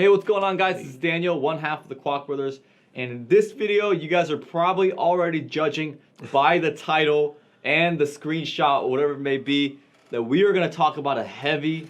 Hey, what's going on, guys? This is Daniel, one half of the Kwok Brothers. And in this video, you guys are probably already judging by the title and the screenshot, or whatever it may be, that we are going to talk about a heavy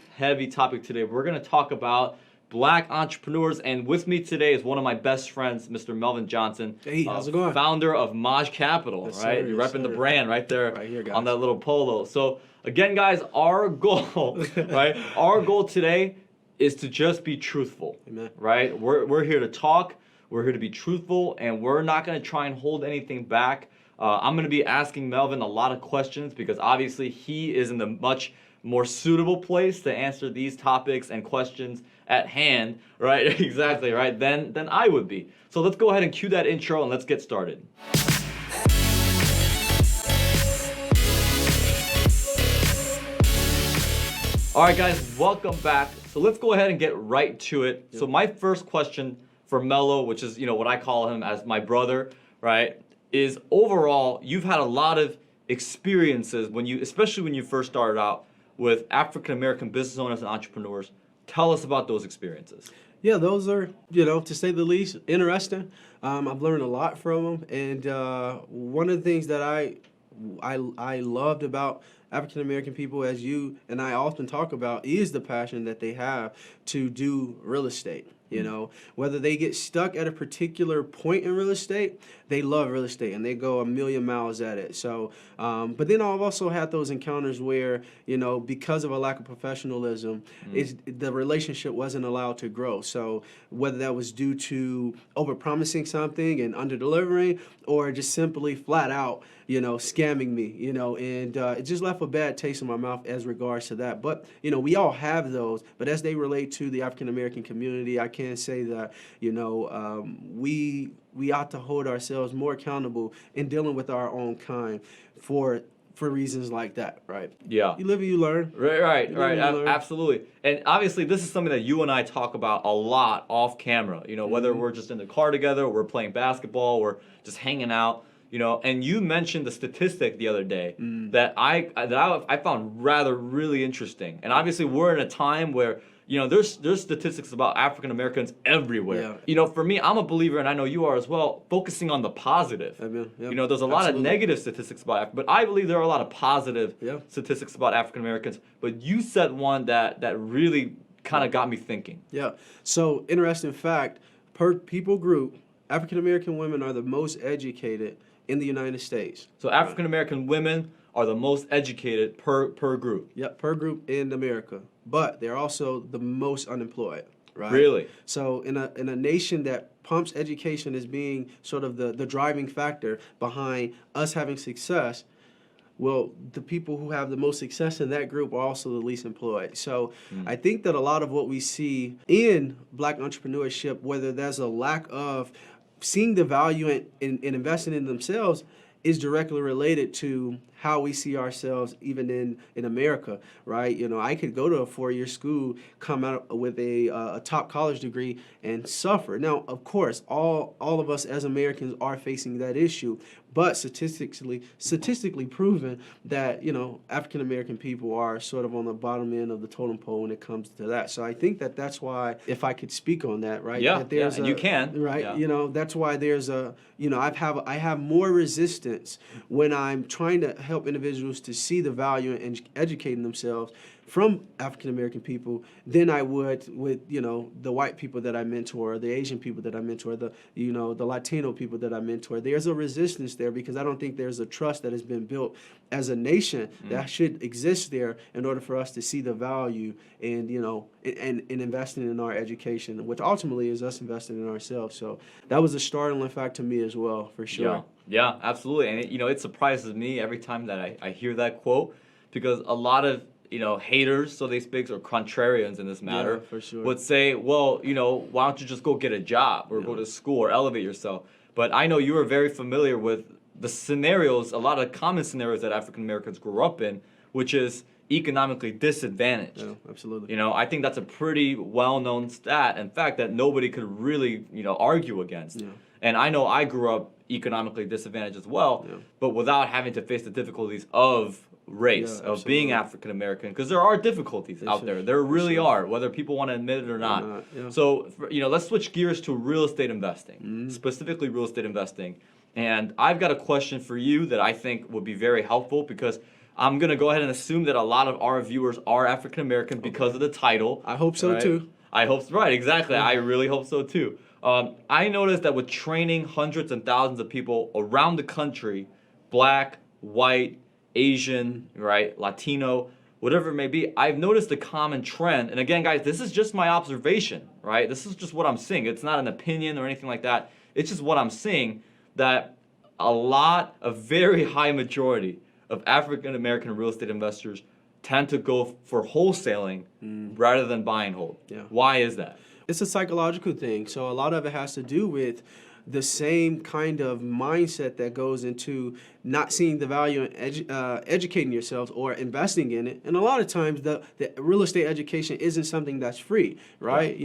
topic today. We're going to talk about black entrepreneurs, and with me today is one of my best friends, Mr. Melvin Johnson. Hey, how's it going? Founder of Maaj Capital, Yes, right? sir, You're yes, repping the sir. brand right there, Right here, guys. on that little polo. So again, guys, our goal, right? Our goal today is to just be truthful. Amen. Right? We're here to talk. We're here to be truthful, and we're not going to try and hold anything back. I'm going to be asking Melvin a lot of questions because obviously he is in the much more suitable place to answer these topics and questions at hand, right? Exactly, right? Than I would be. So let's go ahead and cue that intro and let's get started. All right, guys, welcome back. So let's go ahead and get right to it. Yep. So my first question for Mello, which is, what I call him as my brother, right, is overall, you've had a lot of experiences especially when you first started out with African-American business owners and entrepreneurs. Tell us about those experiences. Yeah, those are, to say the least, interesting. I've learned a lot from them, and one of the things that I loved about African American people, as you and I often talk about, is the passion that they have to do real estate. Whether they get stuck at a particular point in real estate, they love real estate and they go a million miles at it. So, but then I've also had those encounters where, because of a lack of professionalism, the relationship wasn't allowed to grow. So whether that was due to overpromising something and under-delivering, or just simply flat out, scamming me, and it just left a bad taste in my mouth as regards to that. But, we all have those, but as they relate to the African-American community, I can say that, we ought to hold ourselves more accountable in dealing with our own kind for reasons like that, right? Yeah. You live and you learn. Right. Absolutely. And obviously, this is something that you and I talk about a lot off camera. Whether we're just in the car together, or we're playing basketball, or just hanging out. And you mentioned the statistic the other day that I found really interesting. And obviously, we're in a time where there's statistics about African Americans everywhere. Yeah. For me, I'm a believer, and I know you are as well, focusing on the positive. Yeah. There's a lot of negative statistics about but I believe there are a lot of positive statistics about African Americans. But you said one that really kind of got me thinking. Yeah. So, interesting fact, per people group, African American women are the most educated in the United States. So African American women are the most educated per group. Yep, per group in America. But they're also the most unemployed, right? Really? So in a nation that pumps education as being sort of the driving factor behind us having success, well, the people who have the most success in that group are also the least employed. So I think that a lot of what we see in black entrepreneurship, whether there's a lack of seeing the value in investing in themselves, is directly related to how we see ourselves even in America, right? I could go to a 4-year school, come out with a top college degree, and suffer. Now, of course, all of us as Americans are facing that issue, but statistically proven that, African American people are sort of on the bottom end of the totem pole when it comes to that. So I think that that's why, if I could speak on that, right? Yeah, that and you can. Right, yeah. That's why there's I have more resistance when I'm trying to help individuals to see the value in educating themselves from African American people than I would with the white people that I mentor, the Asian people that I mentor, the Latino people that I mentor. There's a resistance there because I don't think there's a trust that has been built as a nation that should exist there in order for us to see the value and investing in our education, which ultimately is us investing in ourselves. So that was a startling fact to me as well, for sure. Yeah, absolutely. And it surprises me every time that I hear that quote, because a lot of haters, so they speak, or contrarians in this matter, for sure, would say, well, why don't you just go get a job or go to school or elevate yourself? But I know you are very familiar with the scenarios, a lot of common scenarios that African Americans grew up in, which is economically disadvantaged. Yeah, absolutely. I think that's a pretty well-known stat, in fact, that nobody could really, argue against. Yeah. And I know I grew up economically disadvantaged as well, but without having to face the difficulties of race of being African American, because there are difficulties out there. There really are, whether people want to admit it or not. So, let's switch gears to real estate investing, specifically real estate investing. And I've got a question for you that I think would be very helpful, because I'm going to go ahead and assume that a lot of our viewers are African American because of the title. I hope so too. I hope so. Right, exactly. I really hope so too. I noticed that with training hundreds and thousands of people around the country, black, white, Asian, right, Latino, whatever it may be, I've noticed a common trend. And again, guys, this is just my observation, right? This is just what I'm seeing. It's not an opinion or anything like that. It's just what I'm seeing, that a very high majority of African American real estate investors tend to go for wholesaling rather than buy and hold. Why is that? It's a psychological thing. So a lot of it has to do with the same kind of mindset that goes into not seeing the value in educating yourselves or investing in it. And a lot of times the real estate education isn't something that's free, right?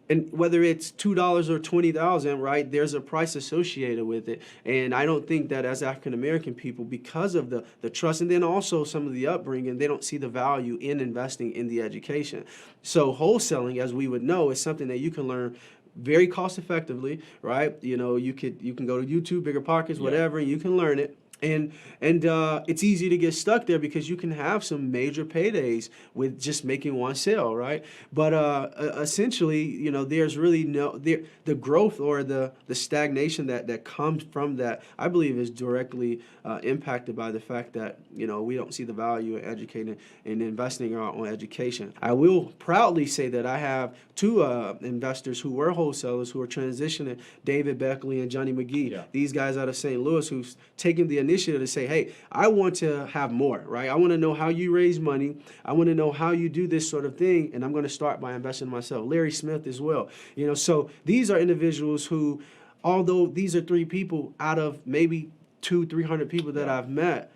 And whether it's $2 or $20,000, right, there's a price associated with it. And I don't think that as African American people, because of the trust and then also some of the upbringing, they don't see the value in investing in the education. So wholesaling, as we would know, is something that you can learn very cost effectively, right? You can go to YouTube, Bigger Pockets, whatever, and you can learn it. And it's easy to get stuck there because you can have some major paydays with just making one sale, right? But essentially, there's really the growth or the stagnation that comes from that, I believe, is directly impacted by the fact that we don't see the value in educating and investing in our own education. I will proudly say that I have two investors who were wholesalers who are transitioning, David Beckley and Johnny McGee. These guys out of St. Louis who's taken the initiative to say, hey, I want to have more, right? I want to know how you raise money. I want to know how you do this sort of thing, and I'm going to start by investing in myself. Larry Smith as well. So these are individuals who, although these are three people out of maybe 200-300 people that I've met,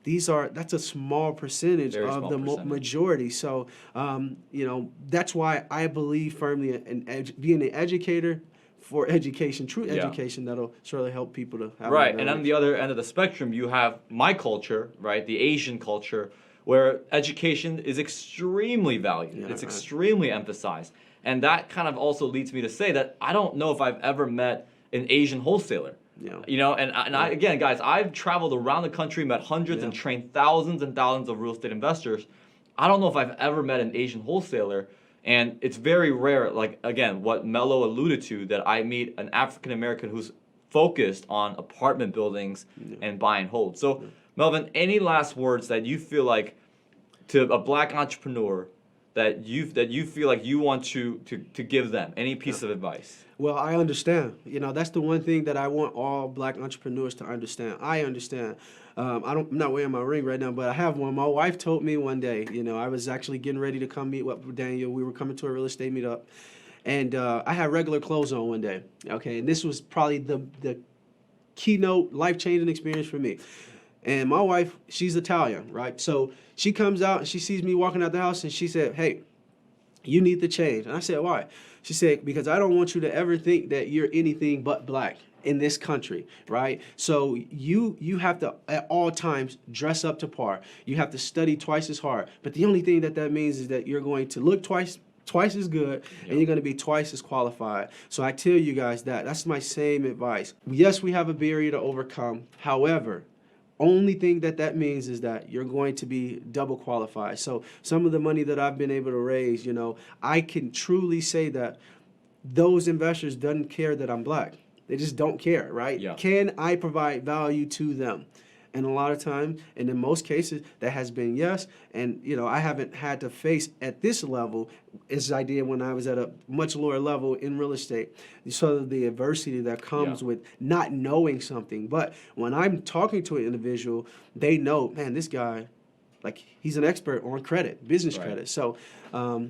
that's a small percentage of the majority. So, that's why I believe firmly in being an educator for education, true education that'll surely help people to have right. And on the other end of the spectrum, you have my culture, right, the Asian culture, where education is extremely valued. It's extremely emphasized. And that kind of also leads me to say that I don't know if I've ever met an Asian wholesaler. I, again, guys, I've traveled around the country, met hundreds and trained thousands and thousands of real estate investors. I don't know if I've ever met an Asian wholesaler. And it's very rare, like, again, what Mello alluded to, that I meet an African American who's focused on apartment buildings and buy and hold. So, Melvin, any last words that you feel like to a black entrepreneur that you feel like you want to give them? Any piece of advice? Well, I understand. That's the one thing that I want all black entrepreneurs to understand. I understand. I'm not wearing my ring right now, but I have one. My wife told me one day, I was actually getting ready to come meet up with Daniel. We were coming to a real estate meetup, and I had regular clothes on one day. Okay, and this was probably the keynote, life-changing experience for me. And my wife, she's Italian, right? So she comes out and she sees me walking out the house, and she said, "Hey, you need to change." And I said, "Why?" She said, "Because I don't want you to ever think that you're anything but black in this country, right? So you have to at all times dress up to par. You have to study twice as hard. But the only thing that means is that you're going to look twice as good, and you're going to be twice as qualified." So I tell you guys that's my same advice. Yes, we have a barrier to overcome. However, only thing that means is that you're going to be double qualified. So some of the money that I've been able to raise, I can truly say that those investors doesn't care that I'm black. They just don't care, right? Can I provide value to them? And a lot of times, and in most cases, that has been yes. And, I haven't had to face at this level as I did when I was at a much lower level in real estate. So the adversity that comes with not knowing something. But when I'm talking to an individual, they know, man, this guy, like, he's an expert on credit, business credit. So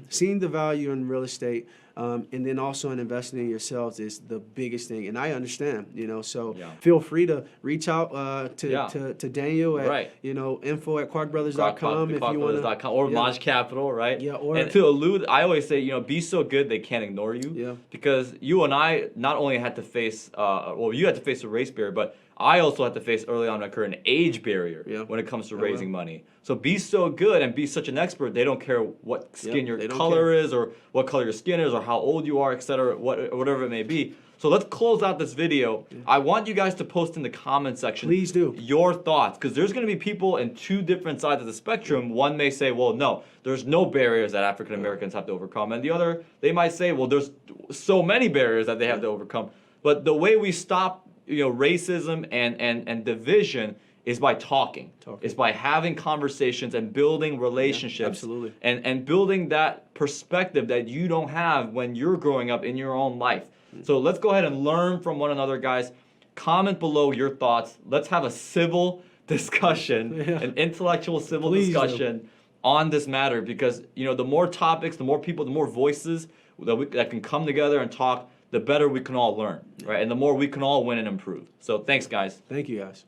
seeing the value in real estate, and then also in investing in yourselves is the biggest thing. And I understand, so feel free to reach out to Daniel at, info@quarkbrothers.com if you want to. Or Maaj Capital, right? Yeah, or. And to allude, I always say, be so good they can't ignore you. Because you and I not only had to face, you had to face a race barrier, but I also had to face early on in my career an age barrier when it comes to raising money. So be so good and be such an expert. They don't care what skin your color is, or what color your skin is, or how old you are, etc. Whatever it may be. So let's close out this video. I want you guys to post in the comment section. Please do. Your thoughts, because there's going to be people in two different sides of the spectrum. One may say, well, no, there's no barriers that African Americans have to overcome. And the other, they might say, well, there's so many barriers that they have to overcome. But the way we stop, racism and division is by talking. It's by having conversations and building relationships. Absolutely. And building that perspective that you don't have when you're growing up in your own life. So let's go ahead and learn from one another, guys. Comment below your thoughts. Let's have a civil discussion, an intellectual civil discussion on this matter, because the more topics, the more people, the more voices that can come together and talk, the better we can all learn, right? And the more we can all win and improve. So thanks, guys. Thank you, guys.